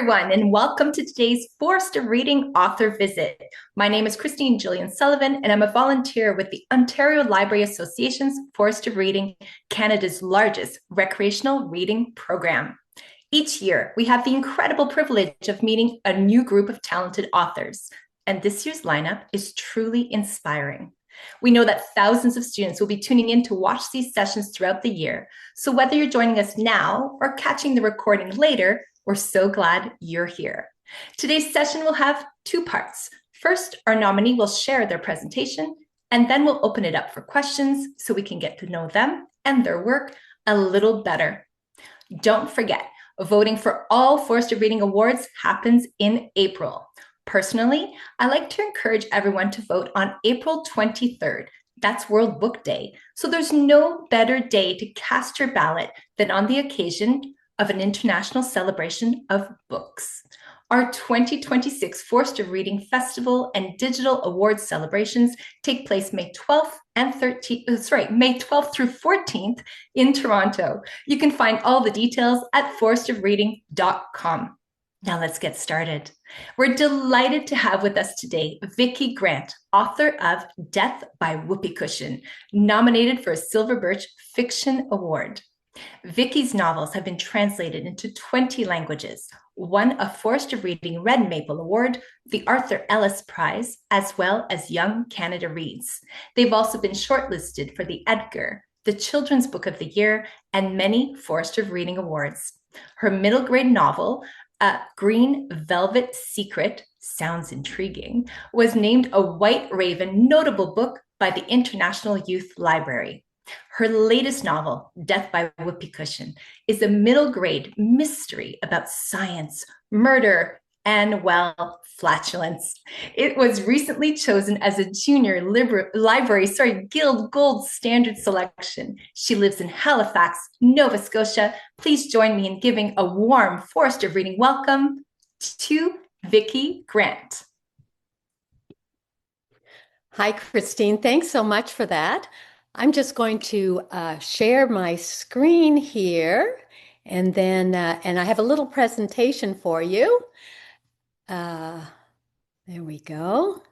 everyone, and welcome to today's Forced Reading Author Visit. My name is Christine Gillian Sullivan, and I'm a volunteer with the Ontario Library Association's Forced Reading, Canada's largest recreational reading program. Each year, we have the incredible privilege of meeting a new group of talented authors, and this year's lineup is truly inspiring. We know that thousands of students will be tuning in to watch these sessions throughout the year, so whether you're joining us now or catching the recording later, we're so glad you're here. Today's session will have two parts. First, our nominee will share their presentation, and then we'll open it up for questions so we can get to know them and their work a little better. Don't forget, voting for all Forced Reading Awards happens in April. Personally, I like to encourage everyone to vote on April 23rd. That's World Book Day. So there's no better day to cast your ballot than on the occasion of an international celebration of books. Our 2026 Forced Reading Festival and Digital Awards celebrations take place May 12th and May 12th through 14th in Toronto. You can find all the details at forcedofreading.com. Now let's get started. We're delighted to have with us today Vicki Grant, author of Death by Whoopee Cushion, nominated for a Silver Birch Fiction Award. Vicki's novels have been translated into 20 languages, won a Forced Reading Red Maple Award, the Arthur Ellis Prize, as well as Young Canada Reads. They've also been shortlisted for the Edgar, the Children's Book of the Year, and many Forced Reading Awards. Her middle grade novel, Green Velvet Secret, sounds intriguing, was named a White Raven Notable Book by the International Youth Library. Her latest novel, Death by Whoopee Cushion, is a middle grade mystery about science, murder, and, well, flatulence. It was recently chosen as a Junior Library Guild Gold Standard selection. She lives in Halifax, Nova Scotia. Please join me in giving a warm Forced Reading welcome to Vicki Grant. Hi, Christine. Thanks so much for that. I'm just going to share my screen here, and then and I have a little presentation for you. There we go.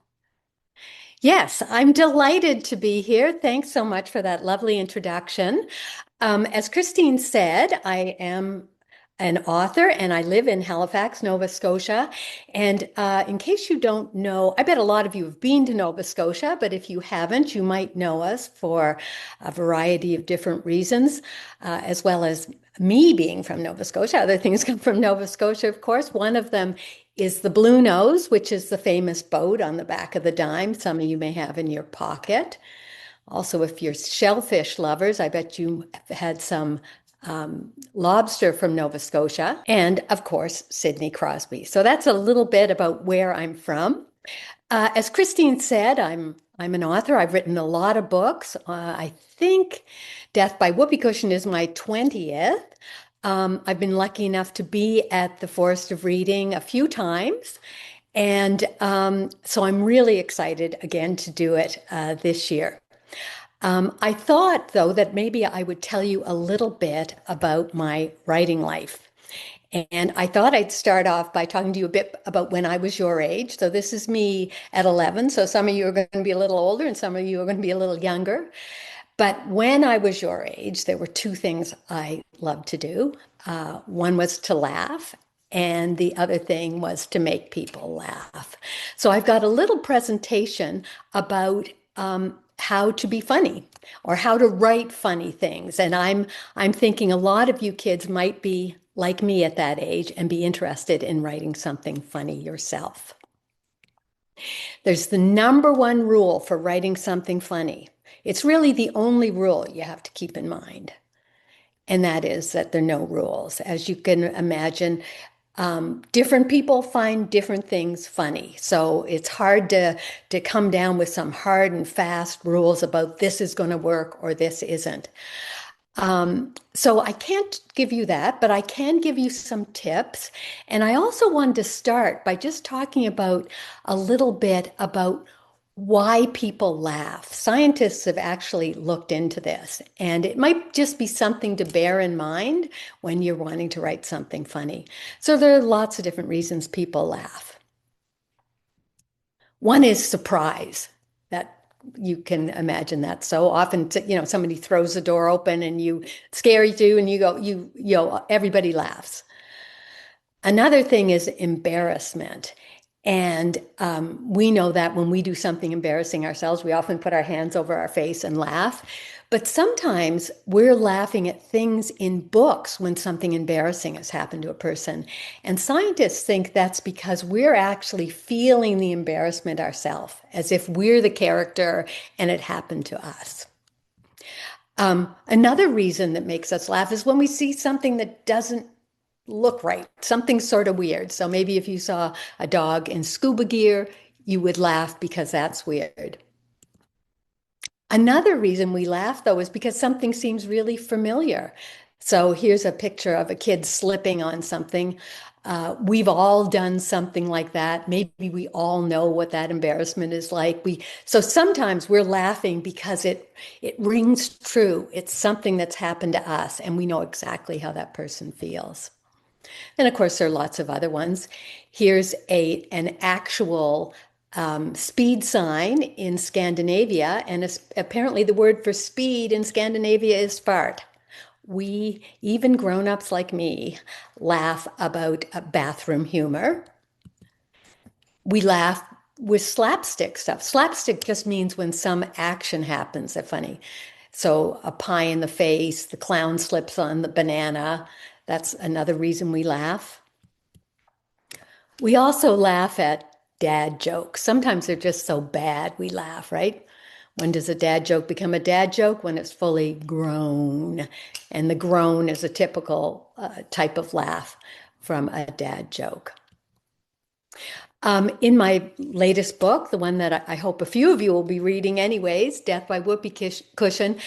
Yes, I'm delighted to be here. Thanks so much for that lovely introduction. As Christine said, I am an author and I live in Halifax, Nova Scotia. And in case you don't know, I bet a lot of you have been to Nova Scotia, but if you haven't, you might know us for a variety of different reasons, as well as me being from Nova Scotia. Other things come from Nova Scotia, of course. One of them is the Blue Nose, which is the famous boat on the back of the dime. Some of you may have in your pocket. Also, if you're shellfish lovers, I bet you had some lobster from Nova Scotia, and of course, Sidney Crosby. So that's a little bit about where I'm from. As Christine said, I'm an author. I've written a lot of books. I think Death by Whoopee Cushion is my 20th. I've been lucky enough to be at the Forest of Reading a few times. And so I'm really excited again to do it this year. I thought, though, that maybe I would tell you a little bit about my writing life. And I thought I'd start off by talking to you a bit about when I was your age. So this is me at 11. So some of you are going to be a little older and some of you are going to be a little younger. But when I was your age, there were two things I loved to do. One was to laugh, and the other thing was to make people laugh. So I've got a little presentation about how to be funny or how to write funny things. And I'm thinking a lot of you kids might be like me at that age and be interested in writing something funny yourself. There's the number one rule for writing something funny. It's really the only rule you have to keep in mind. And that is that there are no rules. As you can imagine, different people find different things funny. So it's hard to come down with some hard and fast rules about this is going to work or this isn't. So I can't give you that, but I can give you some tips. And I also wanted to start by just talking about a little bit about why people laugh. Scientists have actually looked into this, and it might just be something to bear in mind when you're wanting to write something funny. So there are lots of different reasons people laugh. One is surprise. That you can imagine that. So often, somebody throws the door open and you scare you and you go, everybody laughs. Another thing is embarrassment. And we know that when we do something embarrassing ourselves, we often put our hands over our face and laugh. But sometimes we're laughing at things in books when something embarrassing has happened to a person. And scientists think that's because we're actually feeling the embarrassment ourselves, as if we're the character and it happened to us. Another reason that makes us laugh is when we see something that doesn't look right, something sort of weird. So maybe if you saw a dog in scuba gear, you would laugh because that's weird. Another reason we laugh, though, is because something seems really familiar. So here's a picture of a kid slipping on something. We've all done something like that. Maybe we all know what that embarrassment is like. So sometimes we're laughing because it rings true. It's something that's happened to us, and we know exactly how that person feels. And of course, there are lots of other ones. Here's an actual speed sign in Scandinavia, and apparently the word for speed in Scandinavia is fart. We, even grown-ups like me, laugh about bathroom humor. We laugh with slapstick stuff. Slapstick just means when some action happens, they're funny. So a pie in the face, the clown slips on the banana. That's another reason we laugh. We also laugh at dad jokes. Sometimes they're just so bad we laugh, right? When does a dad joke become a dad joke? When it's fully grown. And the groan is a typical type of laugh from a dad joke. In my latest book, the one that I hope a few of you will be reading anyways, Death by Whoopee Cushion,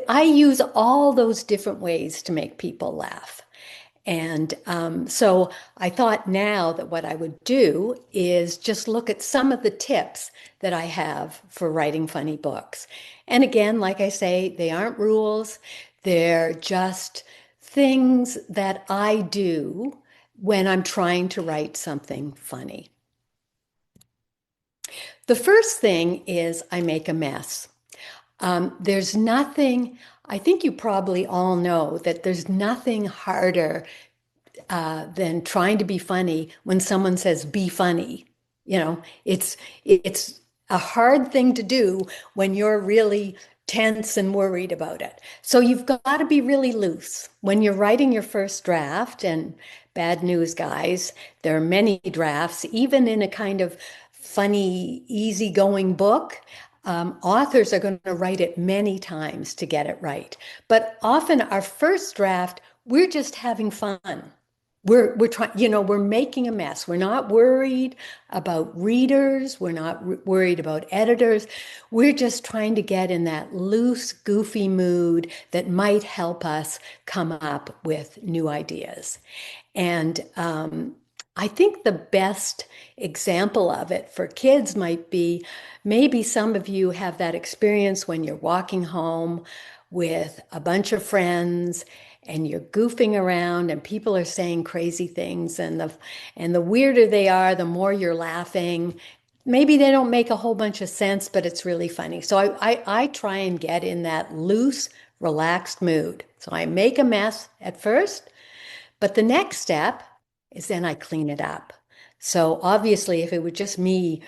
I use all those different ways to make people laugh. And so I thought now that what I would do is just look at some of the tips that I have for writing funny books. And again, like I say, they aren't rules. They're just things that I do when I'm trying to write something funny. The first thing is I make a mess. There's nothing, I think you probably all know that there's nothing harder than trying to be funny when someone says be funny. It's a hard thing to do when you're really tense and worried about it. So you've got to be really loose. When you're writing your first draft, and bad news, guys, there are many drafts, even in a kind of funny, easygoing book. Authors are going to write it many times to get it right. But often our first draft, we're just having fun. We're trying, we're making a mess. We're not worried about readers. We're not worried about editors. We're just trying to get in that loose, goofy mood that might help us come up with new ideas. And I think the best example of it for kids might be, maybe some of you have that experience when you're walking home with a bunch of friends and you're goofing around and people are saying crazy things, and the weirder they are, the more you're laughing. Maybe they don't make a whole bunch of sense, but it's really funny. So I try and get in that loose, relaxed mood. So I make a mess at first, but the next step is then I clean it up. So obviously, if it were just me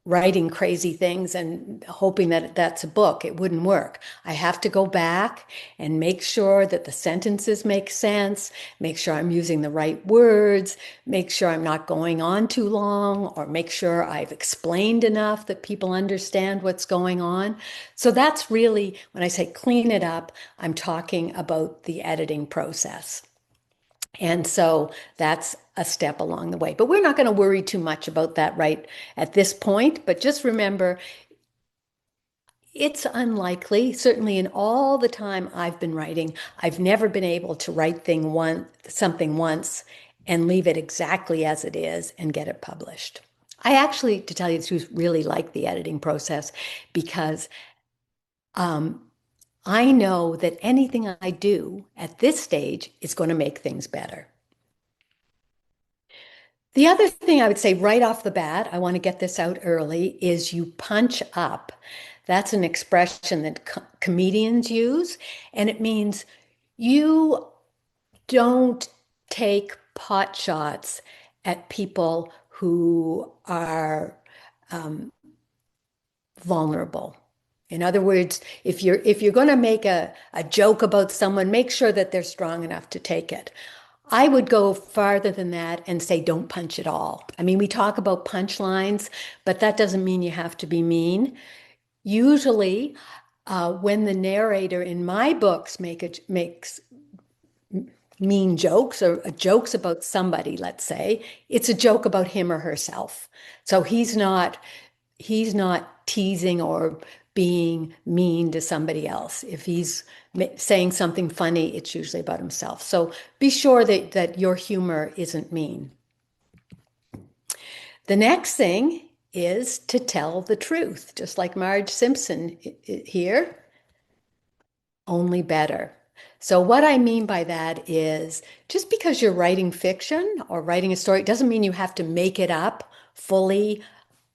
writing crazy things and hoping that that's a book, it wouldn't work. I have to go back and make sure that the sentences make sense, make sure I'm using the right words, make sure I'm not going on too long, or make sure I've explained enough that people understand what's going on. So that's really, when I say clean it up, I'm talking about the editing process. And so that's a step along the way. But we're not going to worry too much about that right at this point. But just remember, it's unlikely, certainly in all the time I've been writing, I've never been able to write something once and leave it exactly as it is and get it published. I actually, to tell you the truth, really like the editing process because um, I know that anything I do at this stage is going to make things better. The other thing I would say right off the bat, I want to get this out early, is you punch up. That's an expression that comedians use, and it means you don't take pot shots at people who are vulnerable. In other words, if you're going to make a joke about someone, make sure that they're strong enough to take it. I would go farther than that and say don't punch at all. I mean, we talk about punchlines, but that doesn't mean you have to be mean. Usually, when the narrator in my books makes mean jokes or jokes about somebody, let's say, it's a joke about him or herself. So he's not teasing or being mean to somebody else. If he's saying something funny, it's usually about himself. So be sure that your humor isn't mean. The next thing is to tell the truth, just like Marge Simpson here, only better. So what I mean by that is just because you're writing fiction or writing a story, it doesn't mean you have to make it up fully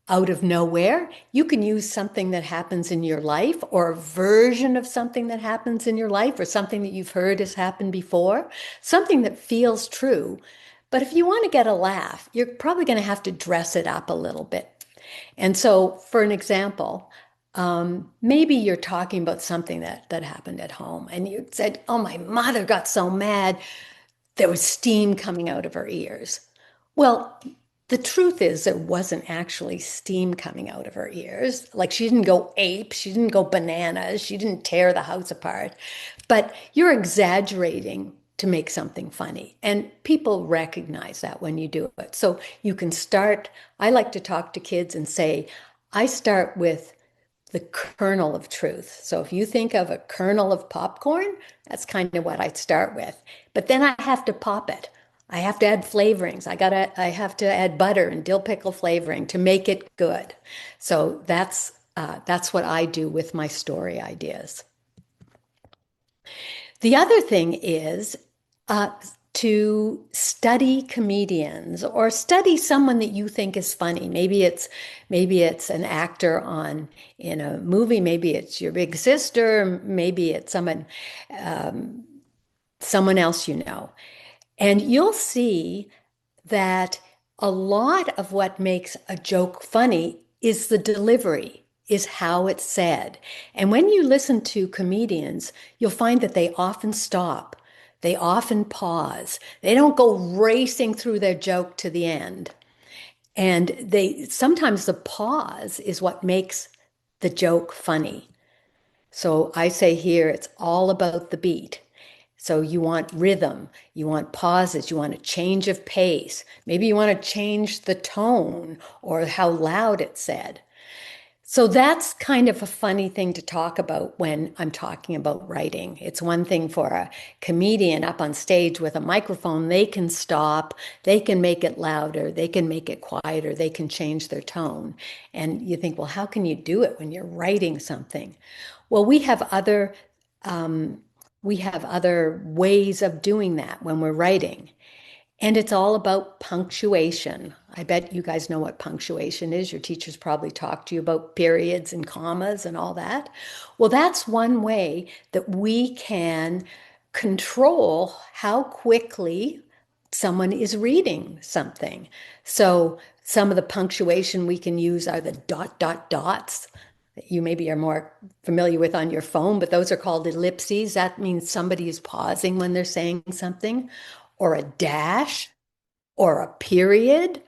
out of nowhere. You can use something that happens in your life or a version of something that happens in your life or something that you've heard has happened before, something that feels true. But if you want to get a laugh, you're probably going to have to dress it up a little bit. And so, for an example, maybe you're talking about something that happened at home and you said, "Oh, my mother got so mad there was steam coming out of her ears." Well, the truth is there wasn't actually steam coming out of her ears. Like she didn't go ape, she didn't go bananas, she didn't tear the house apart. But you're exaggerating to make something funny. And people recognize that when you do it. So you can start, I like to talk to kids and say, I start with the kernel of truth. So if you think of a kernel of popcorn, that's kind of what I'd start with. But then I have to pop it. I have to add flavorings. I have to add butter and dill pickle flavoring to make it good. So that's what I do with my story ideas. The other thing is uh, to study comedians or study someone that you think is funny. Maybe it's an actor on in a movie. Maybe it's your big sister. Maybe it's someone else you know. And you'll see that a lot of what makes a joke funny is the delivery, is how it's said. And when you listen to comedians, you'll find that they often stop. They often pause. They don't go racing through their joke to the end. And they sometimes the pause is what makes the joke funny. So I say here it's all about the beat. So you want rhythm, you want pauses, you want a change of pace. Maybe you want to change the tone or how loud it's said. So that's kind of a funny thing to talk about when I'm talking about writing. It's one thing for a comedian up on stage with a microphone, they can stop, they can make it louder, they can make it quieter, they can change their tone. And you think, well, how can you do it when you're writing something? Well, um, we have other ways of doing that when we're writing. And it's all about punctuation. I bet you guys know what punctuation is. Your teachers probably talked to you about periods and commas and all that. Well, that's one way that we can control how quickly someone is reading something. So some of the punctuation we can use are the dot, dot, dots that you maybe are more familiar with on your phone, but those are called ellipses. That means somebody is pausing when they're saying something, or a dash, or a period,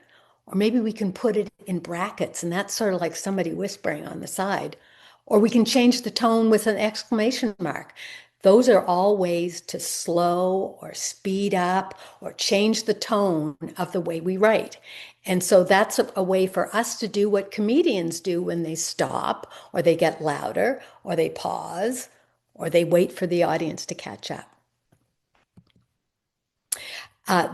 or maybe we can put it in brackets, and that's sort of like somebody whispering on the side. Or we can change the tone with an exclamation mark. Those are all ways to slow or speed up or change the tone of the way we write. And so that's a way for us to do what comedians do when they stop or they get louder or they pause or they wait for the audience to catch up.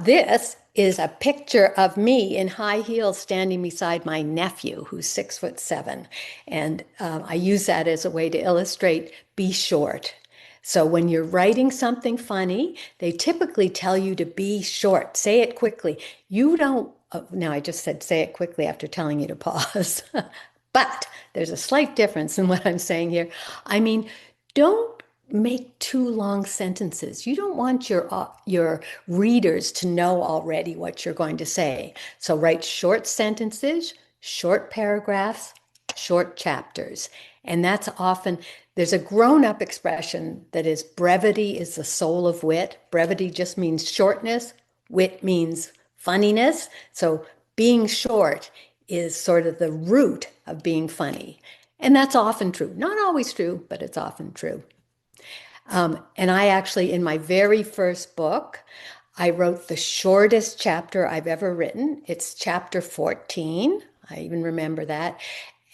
This is a picture of me in high heels standing beside my nephew, who's 6'7". And I use that as a way to illustrate be short. So when you're writing something funny, they typically tell you to be short, say it quickly. You don't, oh, now I just said say it quickly after telling you to pause. But there's a slight difference in what I'm saying here. I mean, don't make too long sentences. You don't want your readers to know already what you're going to say. So write short sentences, short paragraphs, short chapters. And that's often, there's a grown-up expression that is brevity is the soul of wit. Brevity just means shortness. Wit means funniness. So being short is sort of the root of being funny. And that's often true. Not always true, but it's often true. And I actually, in my very first book, I wrote the shortest chapter I've ever written. It's chapter 14. I even remember that.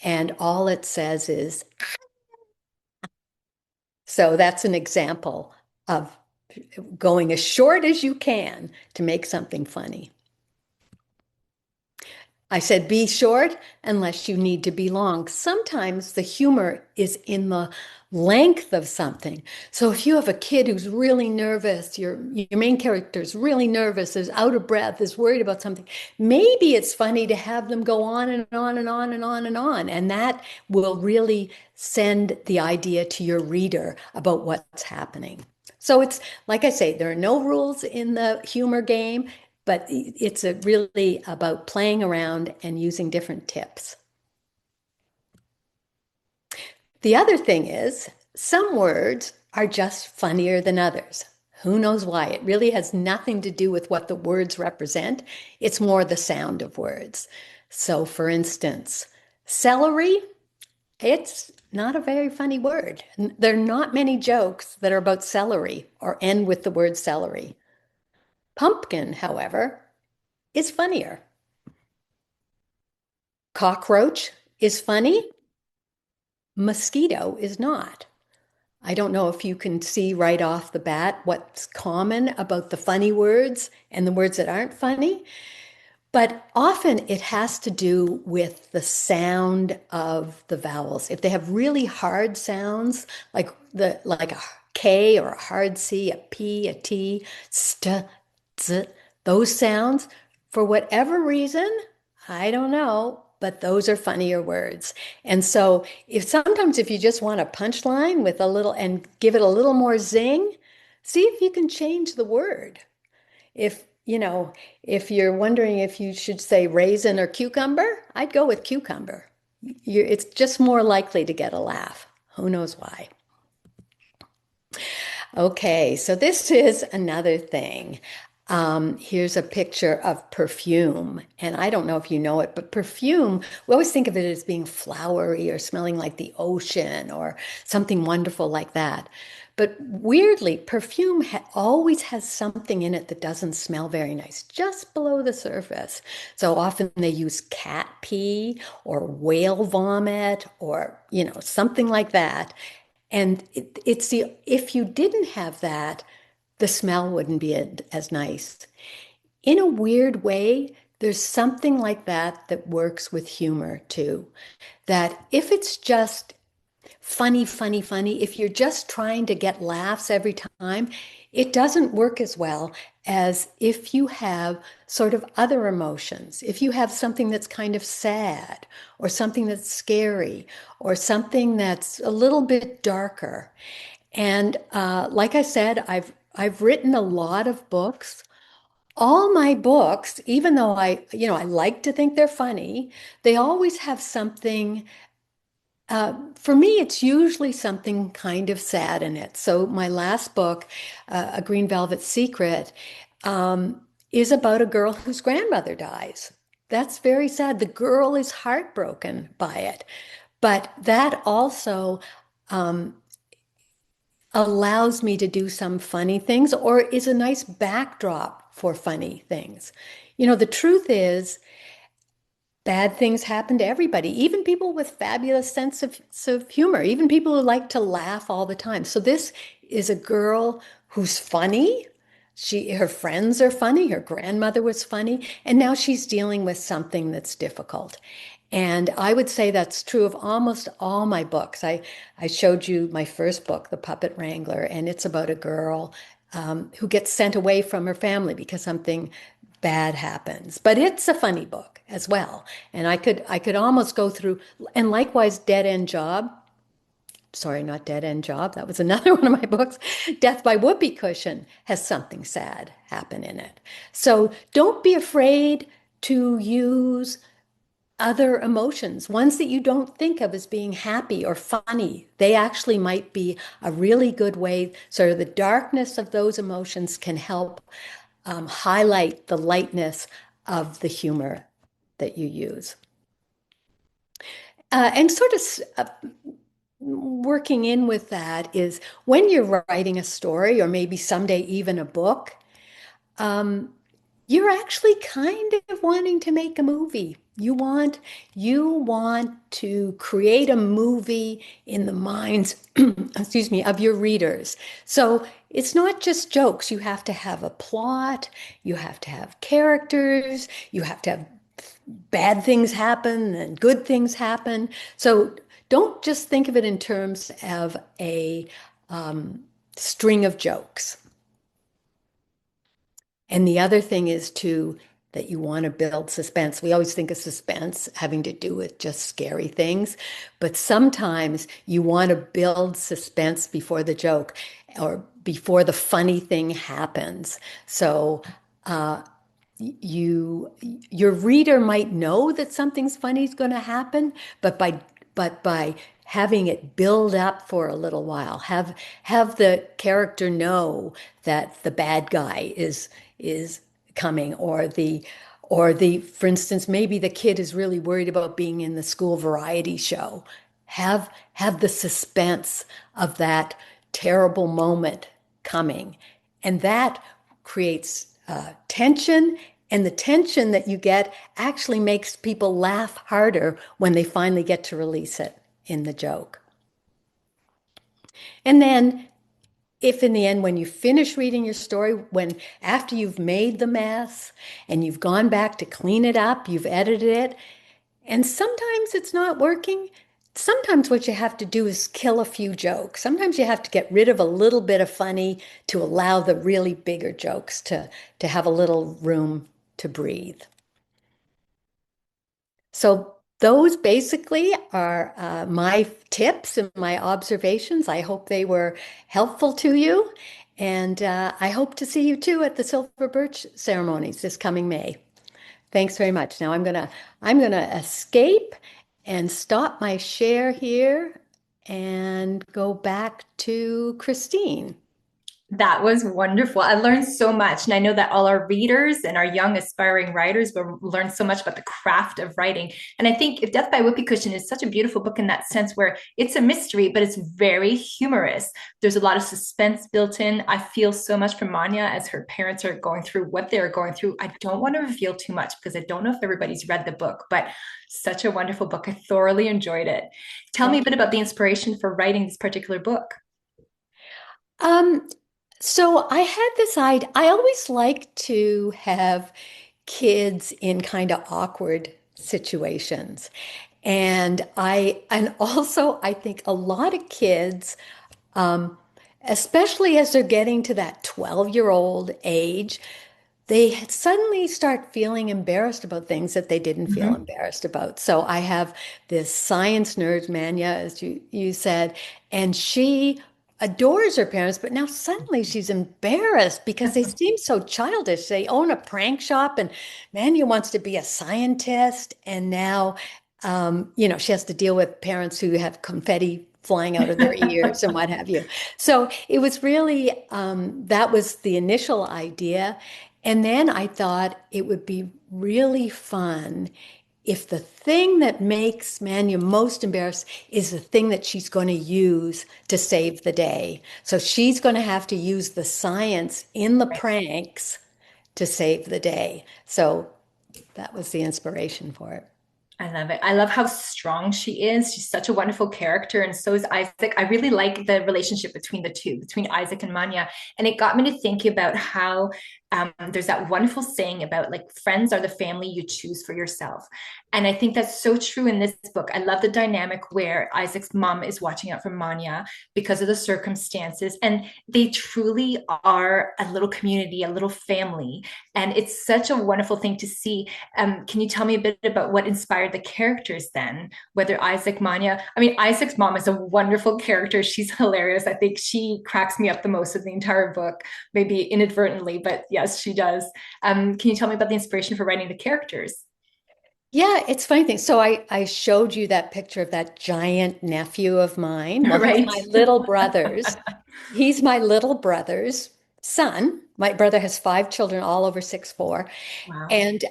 And all it says is, so that's an example of going as short as you can to make something funny. I said be short unless you need to be long. Sometimes the humor is in the length of something. So if you have a kid who's really nervous, your main character is really nervous, is out of breath, is worried about something, maybe it's funny to have them go on and on and on and on and on. And that will really send the idea to your reader about what's happening. So it's like I say, there are no rules in the humor game, but it's really about playing around and using different tips. The other thing is, some words are just funnier than others. Who knows why? It really has nothing to do with what the words represent. It's more the sound of words. So, for instance, celery, it's not a very funny word. There are not many jokes that are about celery or end with the word celery. Pumpkin, however, is funnier. Cockroach is funny. Mosquito is not. I don't know if you can see right off the bat what's common about the funny words and the words that aren't funny, but often it has to do with the sound of the vowels. If they have really hard sounds, like a K or a hard C, a P, a T, st, z, those sounds, for whatever reason, I don't know, but those are funnier words. And so if you just want a punchline with a little and give it a little more zing, see if you can change the word. If you're wondering if you should say raisin or cucumber, I'd go with cucumber. It's just more likely to get a laugh. Who knows why? Okay, so this is another thing. Here's a picture of perfume. And I don't know if you know it, but perfume, we always think of it as being flowery or smelling like the ocean or something wonderful like that. But weirdly, perfume always has something in it that doesn't smell very nice, just below the surface. So often they use cat pee or whale vomit or, something like that. And if you didn't have that, the smell wouldn't be as nice. In a weird way, there's something like that that works with humor too. That if it's just funny, funny, funny, if you're just trying to get laughs every time, it doesn't work as well as if you have sort of other emotions. If you have something that's kind of sad or something that's scary or something that's a little bit darker. And like I said, I've written a lot of books. All my books, even though I like to think they're funny, they always have something. For me, it's usually something kind of sad in it. So my last book, A Green Velvet Secret, is about a girl whose grandmother dies. That's very sad. The girl is heartbroken by it, but that also um, allows me to do some funny things or is a nice backdrop for funny things. The truth is, bad things happen to everybody, even people with fabulous sense of humor, even people who like to laugh all the time. So this is a girl who's funny, Her friends are funny, her grandmother was funny, and now she's dealing with something that's difficult. And I would say that's true of almost all my books. I showed you my first book, The Puppet Wrangler, and it's about a girl who gets sent away from her family because something bad happens. But it's a funny book as well. And I could almost go through, and likewise, Dead End Job. Sorry, not Dead End Job. That was another one of my books. Death by Whoopee Cushion has something sad happen in it. So don't be afraid to use other emotions, ones that you don't think of as being happy or funny. They actually might be a really good way. So the darkness of those emotions can help highlight the lightness of the humor that you use. And sort of working in with that is when you're writing a story or maybe someday even a book, um, you're actually kind of wanting to make a movie. You want to create a movie in the minds, excuse me, of your readers. So it's not just jokes. You have to have a plot, you have to have characters, you have to have bad things happen and good things happen. So don't just think of it in terms of a string of jokes. And the other thing is too that you want to build suspense. We always think of suspense having to do with just scary things, but sometimes you want to build suspense before the joke or before the funny thing happens. So you your reader might know that something's funny is going to happen, but by having it build up for a little while, have the character know that the bad guy is coming, or the for instance, maybe the kid is really worried about being in the school variety show. Have the suspense of that terrible moment coming, and that creates tension, and the tension that you get actually makes people laugh harder when they finally get to release it in the joke. And then, if in the end, when you finish reading your story, when after you've made the mess and you've gone back to clean it up, you've edited it, and sometimes it's not working. Sometimes what you have to do is kill a few jokes. Sometimes you have to get rid of a little bit of funny to allow the really bigger jokes to have a little room to breathe. So those basically are my tips and my observations. I hope they were helpful to you. And I hope to see you too at the Silver Birch ceremonies this coming May. Thanks very much. Now I'm gonna escape and stop my share here and go back to Christine. That was wonderful. I learned so much. And I know that all our readers and our young aspiring writers will learn so much about the craft of writing. And I think If Death by Whoopee Cushion is such a beautiful book in that sense, where it's a mystery, but it's very humorous. There's a lot of suspense built in. I feel so much for Manya as her parents are going through what they're going through. I don't want to reveal too much because I don't know if everybody's read the book, but such a wonderful book. I thoroughly enjoyed it. Tell me a Thank bit about the inspiration for writing this particular book. you. So I had this idea. I always like to have kids in kind of awkward situations. And also I think a lot of kids, um, especially as they're getting to that 12-year-old age, they suddenly start feeling embarrassed about things that they didn't feel Mhm. embarrassed about. So I have this science nerd, Manya, as you said, and she adores her parents, but now suddenly she's embarrassed because they seem so childish. They own a prank shop, and Manya wants to be a scientist, and now, she has to deal with parents who have confetti flying out of their ears and what have you. So it was really, that was the initial idea. And then I thought it would be really fun if the thing that makes Manya most embarrassed is the thing that she's going to use to save the day. So she's going to have to use the science in the pranks to save the day. So that was the inspiration for it. I love it. I love how strong she is. She's such a wonderful character, and so is Isaac. I really like the relationship between the two, between Isaac and Manya. And it got me to thinking about how there's that wonderful saying about like friends are the family you choose for yourself. And I think that's so true in this book. I love the dynamic where Isaac's mom is watching out for Manya because of the circumstances. And they truly are a little community, a little family. And it's such a wonderful thing to see. Can you tell me a bit about what inspired the characters then? Whether Isaac, Manya, I mean, Isaac's mom is a wonderful character. She's hilarious. I think she cracks me up the most of the entire book, maybe inadvertently, but yes, she does. Can you tell me about the inspiration for writing the characters? Yeah, it's funny thing. So I showed you that picture of that giant nephew of mine. Well, he's Right? my little brother's. He's my little brother's son. My brother has five children, all over 6'4". Wow. And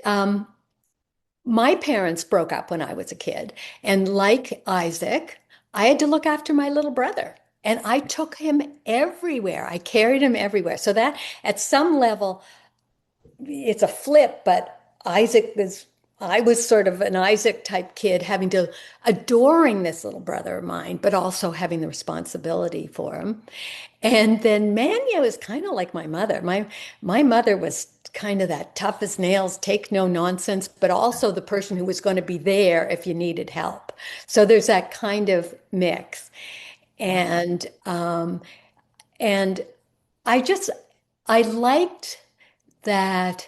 my parents broke up when I was a kid. And like Isaac, I had to look after my little brother. And I took him everywhere. I carried him everywhere. So that at some level, it's a flip, but I was sort of an Isaac type kid, having to adoring this little brother of mine, but also having the responsibility for him. And then Manya was kind of like my mother. My mother was kind of that tough as nails, take no nonsense, but also the person who was going to be there if you needed help. So there's that kind of mix. And and I just I liked that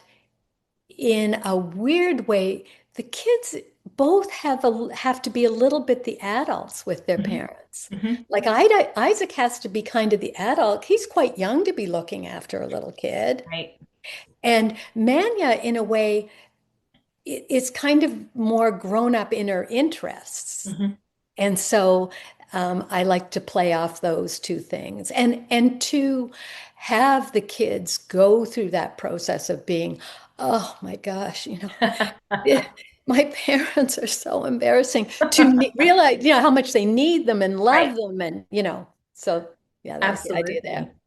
in a weird way, the kids both have to be a little bit the adults with their Mhm. parents. Mhm. Like Isaac has to be kind of the adult. He's quite young to be looking after a little kid. Right. And Manya, in a way, is kind of more grown up in her interests. Mhm. And so I like to play off those two things and to have the kids go through that process of being, oh my gosh, yeah, my parents are so embarrassing to realize, how much they need them and love Right. them. And, so yeah, that was the idea there. Absolutely.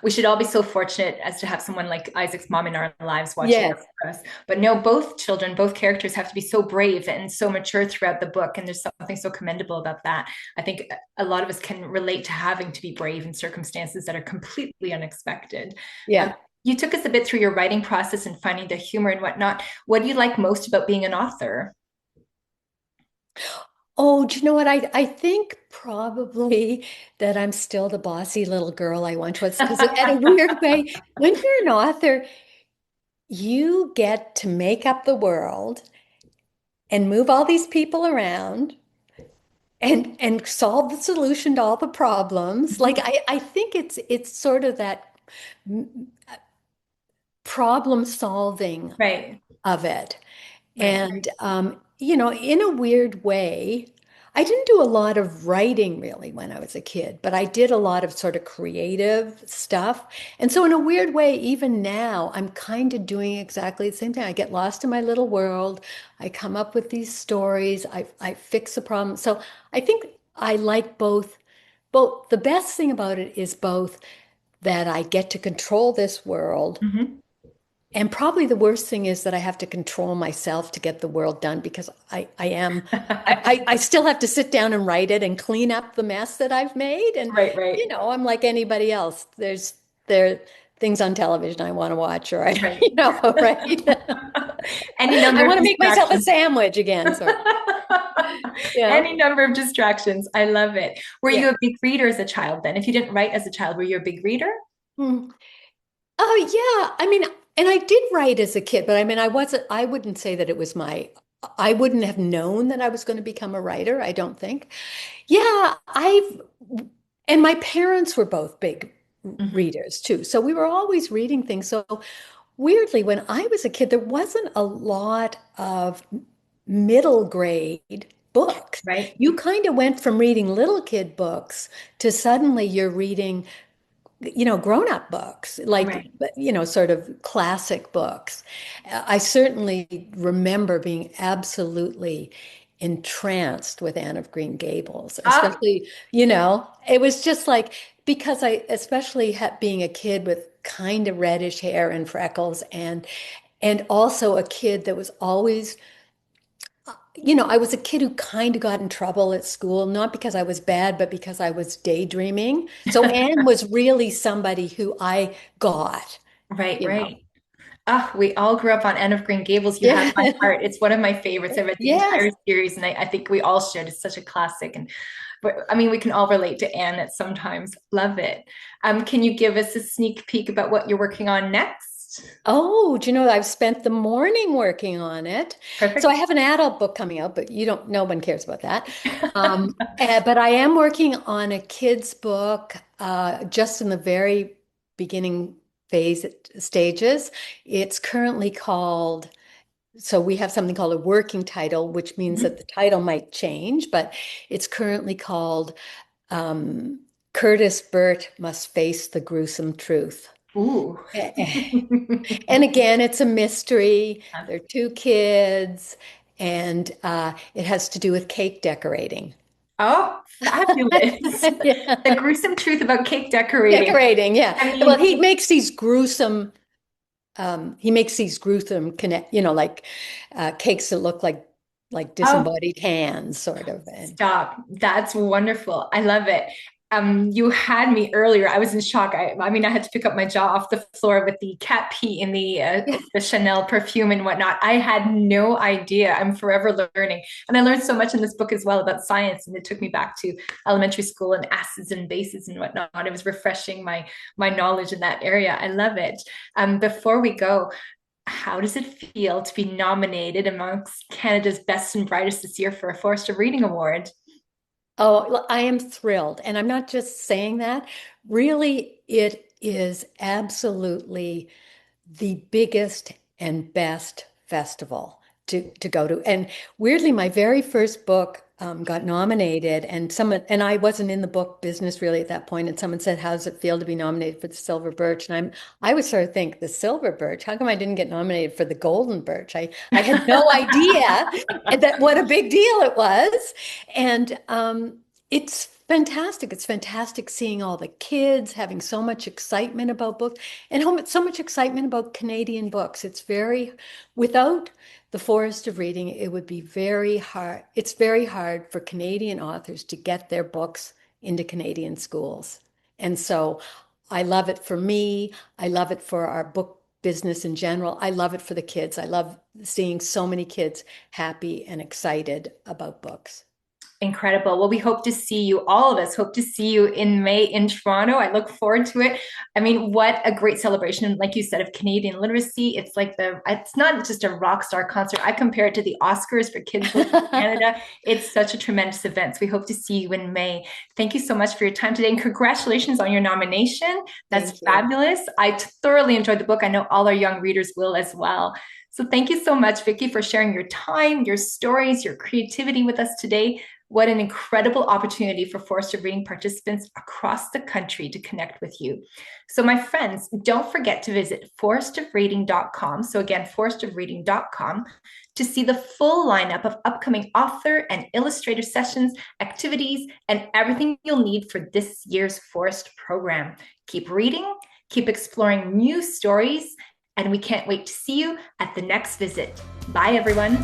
We should all be so fortunate as to have someone like Isaac's mom in our lives watching out Yes. for us. But no, both children, both characters have to be so brave and so mature throughout the book. And there's something so commendable about that. I think a lot of us can relate to having to be brave in circumstances that are completely unexpected. Um, Yeah. you took us a bit through your writing process and finding the humor and whatnot. What do you like most about being an author? Oh, do you know what? I think probably that I'm still the bossy little girl I once was. Because in a weird way, when you're an author, you get to make up the world and move all these people around and solve the solution to all the problems. Like I think it's sort of that problem solving Right, of it. right. And, in a weird way, I didn't do a lot of writing really when I was a kid, but I did a lot of sort of creative stuff. And so, in a weird way, even now, I'm kind of doing exactly the same thing. I get lost in my little world. I come up with these stories. I fix a problem. So, I think I like both. Both the best thing about it is both that I get to control this world Mhm. and probably the worst thing is that I have to control myself to get the world done because I still have to sit down and write it and clean up the mess that I've made. And, Right, right, I'm like anybody else. There are things on television I want to watch or right. right. Any I number of want to make myself a distractions. sandwich again. So, yeah. Any number of distractions. I love it. Were Yeah. you a big reader as a child then? If you didn't write as a child, were you a big reader? Hmm. Oh, yeah. I mean, and I did write as a kid, but I mean, I wouldn't say that it was I wouldn't have known that I was going to become a writer, I don't think. Yeah, and my parents were both big Mhm. readers too. So we were always reading things. So weirdly, when I was a kid, there wasn't a lot of middle grade books. Right, You kind of went from reading little kid books to suddenly you're reading grown-up books, like, right. sort of classic books. I certainly remember being absolutely entranced with Anne of Green Gables, Ah, especially, it was just like, because especially being a kid with kind of reddish hair and freckles and also a kid that was always I was a kid who kind of got in trouble at school, not because I was bad, but because I was daydreaming. So Anne was really somebody who I got, Right, you know. right. Ah, we all grew up on Anne of Green Gables. You have Yeah. my heart. It's one of my favorites. I read the Yes. entire series, and I think we all should. It's such a classic, and but I mean, we can all relate to Anne at sometimes. Love it. Can you give us a sneak peek about what you're working on next? Oh, do you know, I've spent the morning working on it. So I Perfect. have an adult book coming out, but no one cares about that. But I am working on a kid's book, just in the very beginning phase stages. It's currently called, so we have something called a working title, which means that Mhm. the title might change, but it's currently called um, Curtis Burt Must Face the Gruesome Truth. Ooh. And again, it's a mystery. There are two kids, and it has to do with cake decorating. Oh, fabulous. The Yeah. gruesome truth about cake decorating. Decorating, yeah. I Well, mean, he makes these gruesome like cakes that look like oh, disembodied hands, sort of. And stop. That's wonderful. I love it. You had me earlier. I was in shock. I mean, I had to pick up my jaw off the floor with the cat pee in the Chanel perfume and whatnot. I had no idea. I'm forever learning, and I learned so much in this book as well about science. And it took me back to elementary school and acids and bases and whatnot. It was refreshing my knowledge in that area. I love it. Before we go, how does it feel to be nominated amongst Canada's best and brightest this year for a Forster Reading Award? oh, I am thrilled. And I'm not just saying that. Really, it is absolutely the biggest and best festival to go to. And weirdly, my very first book got nominated, and I wasn't in the book business really at that point. And someone said, "How does it feel to be nominated for the Silver Birch?" And I would sort of think, the Silver Birch? How come I didn't get nominated for the Golden Birch? I had no idea that what a big deal it was. And it's fantastic. It's fantastic seeing all the kids having so much excitement about books and so much excitement about Canadian books. Without the Forest of Reading, it would be very hard. It's very hard for Canadian authors to get their books into Canadian schools. And so I love it for me. I love it for our book business in general. I love it for the kids. I love seeing so many kids happy and excited about books. Incredible. Well, we hope to see you, all of us hope to see you in May in Toronto. I look forward to it. I mean, what a great celebration, like you said, of Canadian literacy. It's not just a rock star concert. I compare it to the Oscars for kids living in Canada. It's such a tremendous event. So we hope to see you in May. Thank you so much for your time today, and congratulations on your nomination. That's Thank you. fabulous. I thoroughly enjoyed the book. I know all our young readers will as well. So thank you so much, Vicki, for sharing your time, your stories, your creativity with us today. What an incredible opportunity for Forest of Reading participants across the country to connect with you. So, my friends, don't forget to visit forestofreading.com. So, again, forestofreading.com to see the full lineup of upcoming author and illustrator sessions, activities, and everything you'll need for this year's Forest program. Keep reading, keep exploring new stories, and we can't wait to see you at the next visit. Bye, everyone.